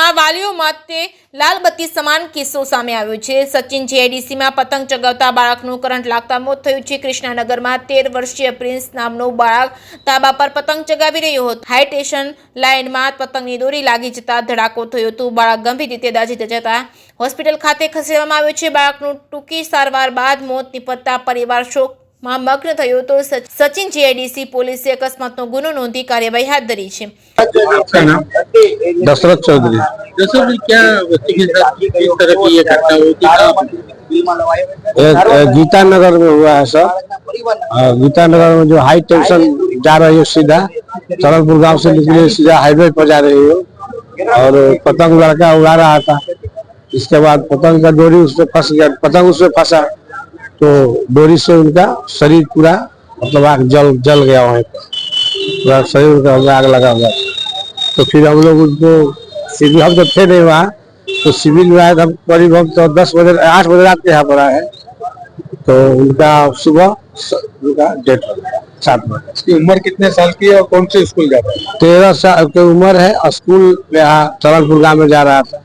રાજકોटમાં વાલીઓ માટે લાલબત્તી સમાન કિસ્સો સામે આવ્યો છે। સચિન જીઆઈડીસીમાં પતંગ ચગાવતા બાળકનું કરંટ લાગતા મોત થયું છે। કૃષ્ણનગરમાં 13 વર્ષીય પ્રિન્સ નામનો બાળક તાબા પર પતંગ ચગાવી રહ્યો હતો। હાઈ ટેન્શન લાઇનમાં પતંગની દોરી લાગી જતા ધડાકો થયો હતો। બાળક ગંભીર રીતે દાઝી જતા હોસ્પિટલ ખાતે ખસેડવામાં આવ્યો છે। બાળકનું ટૂંકી સારવાર બાદ મોત નિપજતા પરિવાર શોક માં मग्न थयो तो सचिन जीआईडीसी पुलिस अकस्मात गुनो नोंधी कार्यवाही हाथ धरी है। आपका नाम? दशरथ चौधरी। दशरथ, क्या बच्चे के साथ किस तरह की ये घटना हुई थी? गीता नगर में हुआ है सर। गीता नगर में जो हाई टेंशन जा रही है सीधा सरलपुर गांव से निकले सीधा हाईवे पर जा रही है और पतंग लड़का उड़ा रहा था। इसके बाद पतंग का डोरी उसमें फंस गया, पतंग उसमें फंसा तो डोरी से उनका शरीर पूरा मतलब आग जल गया, वहीं पर पूरा शरीर उनका आग लगा हुआ। तो फिर हम लोग उनको सिविल, हम तो थे नहीं वहाँ, तो सिविल में आए हम करीब, हम तो 8 बजे रात के यहाँ पर आए, तो उनका सुबह उनका डेथ हो गया 7 बजे। इसकी उम्र कितने साल की है और कौन से स्कूल जाता है? 13 साल की उम्र है। स्कूल यहाँ सरलपुर गाँव में जा रहा था।